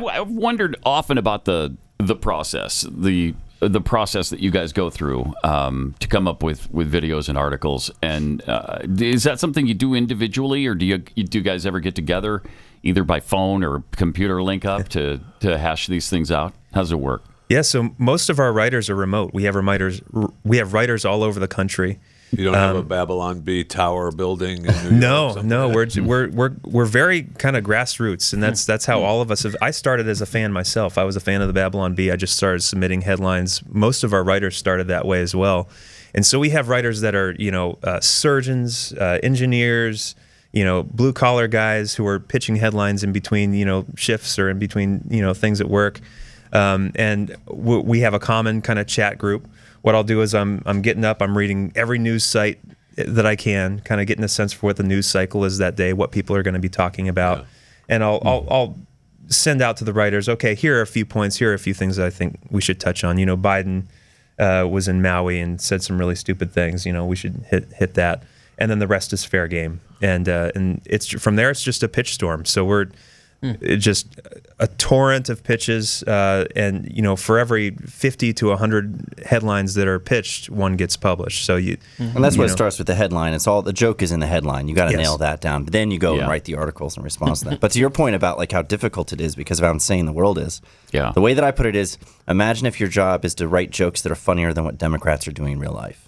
I've wondered often about the process, the process that you guys go through to come up with videos and articles. And is that something you do individually, or do you guys ever get together, either by phone or computer link up to hash these things out? How does it work? Yeah, so most of our writers are remote. We have writers all over the country. You don't have a Babylon Bee tower building in New York? No. We're very kind of grassroots, and that's how all of us have. I started as a fan myself. I was a fan of the Babylon Bee. I just started submitting headlines. Most of our writers started that way as well, and so we have writers that are surgeons, engineers, blue collar guys who are pitching headlines in between shifts or in between things at work, and we have a common kind of chat group. What I'll do is I'm getting up, I'm reading every news site that I can, kind of getting a sense for what the news cycle is that day, what people are going to be talking about, and I'll send out to the writers, okay, here are a few points, here are a few things that I think we should touch on. Biden was in Maui and said some really stupid things. We should hit that, and then the rest is fair game. And it's from there, it's just a pitch storm. So we're just a torrent of pitches, and for every 50 to 100 headlines that are pitched, one gets published. So and that's what it starts with, the headline. It's all the joke is in the headline. You got to nail that down. But then you go and write the articles in response to that. But to your point about like how difficult it is because of how insane the world is. Yeah. The way that I put it is, imagine if your job is to write jokes that are funnier than what Democrats are doing in real life,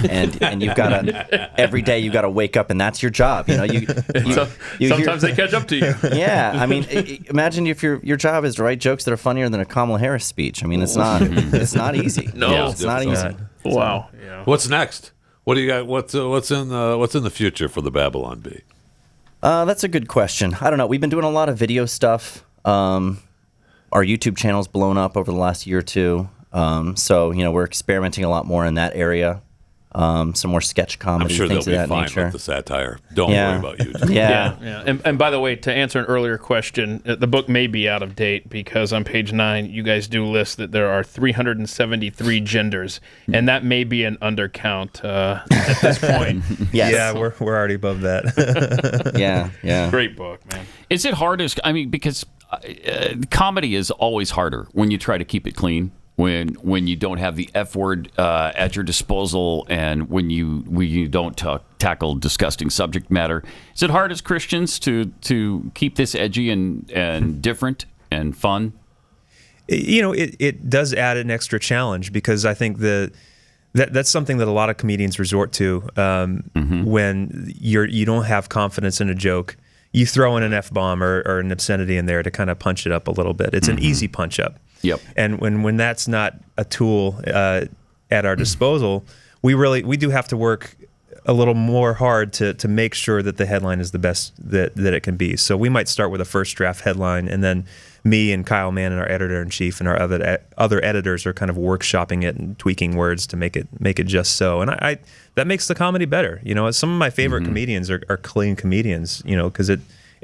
and you've got to every day you got to wake up and that's your job. Sometimes they catch up to you. Yeah, I mean, imagine if your job is to write jokes that are funnier than a Kamala Harris speech. I mean, it's not easy. No, it's not easy. Wow. Yeah. What's next? What do you got? What's in the future for the Babylon Bee? That's a good question. I don't know. We've been doing a lot of video stuff. Our YouTube channel's blown up over the last year or two. So we're experimenting a lot more in that area. Some more sketch comedy, I'm sure things they'll of be that fine nature. with the satire. Don't worry about YouTube. Yeah. And by the way, to answer an earlier question, the book may be out of date because on page 9, you guys do list that there are 373 genders, and that may be an undercount at this point. Yes. Yeah, we're already above that. Yeah. Great book, man. Is it hardest? I mean, because comedy is always harder when you try to keep it clean. When you don't have the F word at your disposal, and when you don't tackle disgusting subject matter, is it hard as Christians to keep this edgy and different and fun? It does add an extra challenge because I think that's something that a lot of comedians resort to when you don't have confidence in a joke. You throw in an F-bomb or an obscenity in there to kind of punch it up a little bit. It's an easy punch up. Yep. And when that's not a tool at our disposal, we do have to work a little more hard to make sure that the headline is the best that it can be. So we might start with a first draft headline, and then me and Kyle Mann, our editor-in-chief, and our other editors are kind of workshopping it and tweaking words to make it just so. And I that makes the comedy better. Some of my favorite comedians are clean comedians. Because it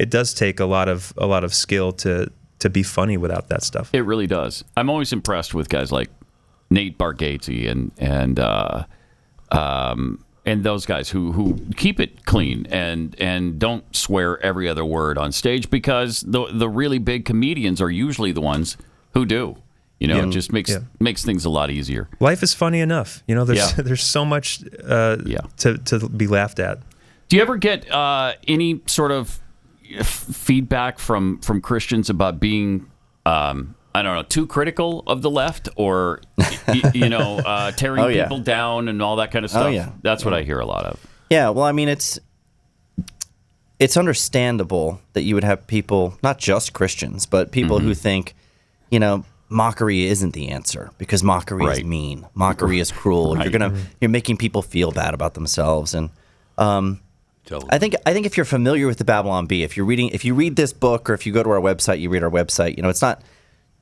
does take a lot of skill to be funny without that stuff. It really does. I'm always impressed with guys like Nate Bargatze and those guys who keep it clean and don't swear every other word on stage, because the really big comedians are usually the ones who do. It just makes things a lot easier. Life is funny enough. There's so much to be laughed at. Do you ever get any sort of feedback from Christians about being too critical of the left, or tearing people down and all that kind of stuff? That's what I hear a lot of. Yeah, well, I mean, it's understandable that you would have people, not just Christians, but people who think, mockery isn't the answer, because mockery is mean, mockery is cruel. You're making people feel bad about themselves, and I think if you're familiar with the Babylon Bee, if you read this book, or if you go to our website, you read our website, it's not,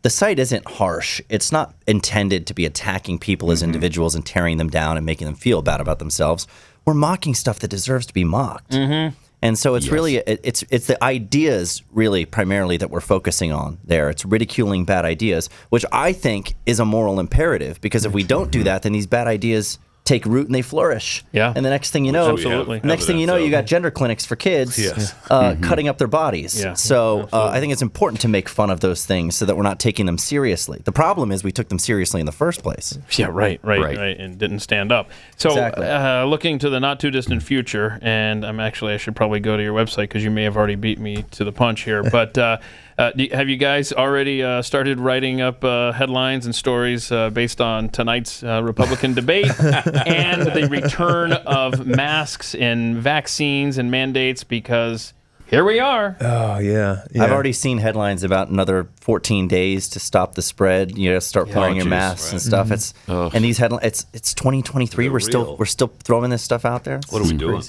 the site isn't harsh. It's not intended to be attacking people as individuals and tearing them down and making them feel bad about themselves. We're mocking stuff that deserves to be mocked. And so it's really, it's the ideas really primarily that we're focusing on there. It's ridiculing bad ideas, which I think is a moral imperative, because if we don't do that, then these bad ideas take root and they flourish. Yeah. And the next thing you know, Absolutely. next thing you know, you got gender clinics for kids Yes. cutting up their bodies. Yeah. So I think it's important to make fun of those things so that we're not taking them seriously. The problem is we took them seriously in the first place. Yeah, right, and didn't stand up. So, Exactly. looking to the not too distant future, and I should probably go to your website because you may have already beat me to the punch here. But have you guys already started writing up headlines and stories based on tonight's Republican debate and the return of masks and vaccines and mandates? Because here we are. Oh yeah. I've already seen headlines about another 14 days to stop the spread. You know, start wearing your geez, masks and stuff. It's and these headlines. It's 2023. They're We're still real. we're still throwing this stuff out there. What are we doing?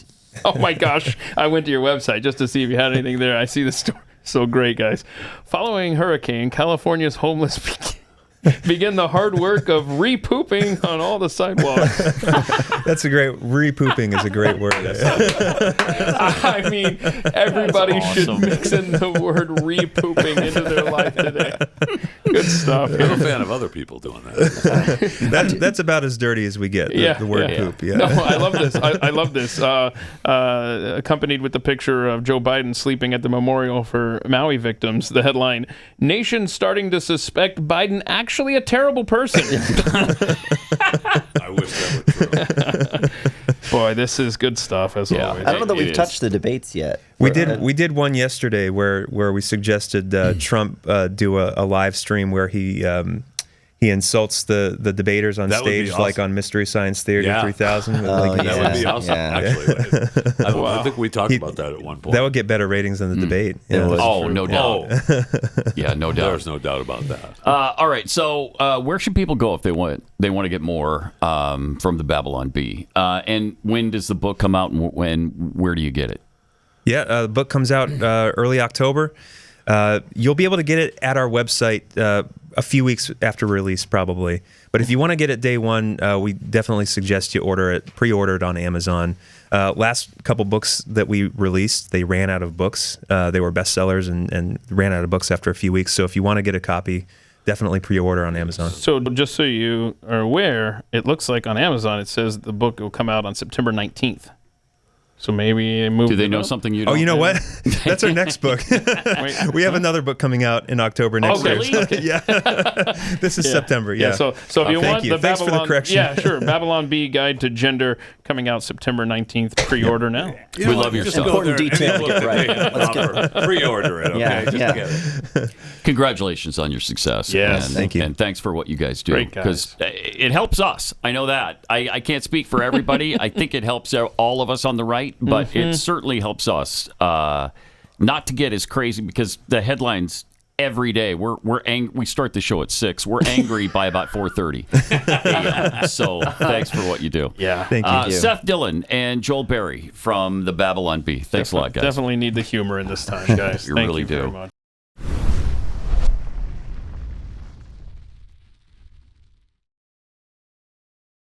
Oh my gosh! I went to your website just to see if you had anything there. I see the story. So great, guys. Following hurricane, California's homeless begin the hard work of re-pooping on all the sidewalks. That's a great re-pooping is a great word. I mean, everybody That's should awesome. mix in the word re-pooping into their life today. Good stuff. I'm a fan of other people doing that. That's about as dirty as we get. The word poop. Yeah. No, I love this. I love this. Accompanied with the picture of Joe Biden sleeping at the memorial for Maui victims. The headline: Nation starting to suspect Biden actually a terrible person. I wish that were true. Boy, this is good stuff as always. I don't know that It we've is. touched the debates yet. We did one yesterday where we suggested Trump do a live stream where he insults the debaters on That would be stage, awesome. like on Mystery Science Theater Yeah. 3000. Oh, Like, That would be Yeah. awesome, Yeah. actually. I think we talked about that at one point. that would get better ratings than the debate. Yeah. would. Oh, no doubt. Yeah, no doubt. There's no doubt about that. All right. So, where should people go if they want to get more from the Babylon Bee? And when does the book come out? And where do you get it? Yeah, the book comes out early October. You'll be able to get it at our website a few weeks after release, probably. But if you want to get it day one, we definitely suggest you pre-order it on Amazon. Last couple books that we released, they ran out of books. They were bestsellers and ran out of books after a few weeks. So if you want to get a copy, definitely pre-order on Amazon. So just so you are aware, it looks like on Amazon it says the book will come out on September 19th. So maybe move. Do they it know up? something you Oh, don't? you know what? That's our next book. Wait. We have another book coming out in October next year. really? Okay. Yeah. This is September. Yeah. So if you Thank want you. the Thanks Babylon, for the correction. yeah, sure, Babylon Bee Guide to Gender coming out September 19th. Pre-order now. You know We what? love your Just stuff. go there Important detail and to look get at right. the offer. Pre-order it, okay? Yeah, Just yeah. get it. Congratulations on your success. Yes. and, Thank you. And thanks for what you guys do. Great guys. It helps us. I know that. I can't speak for everybody. I think it helps all of us on the right, but it certainly helps us not to get as crazy because the headlines every day we're angry. We start the show at 6. We're angry by about 4:30 a.m. So thanks for what you do. Yeah. Thank you. Seth Dillon and Joel Berry from the Babylon Bee. Thanks a lot, guys. Definitely need the humor in this time, guys. You Thank really you very do. much.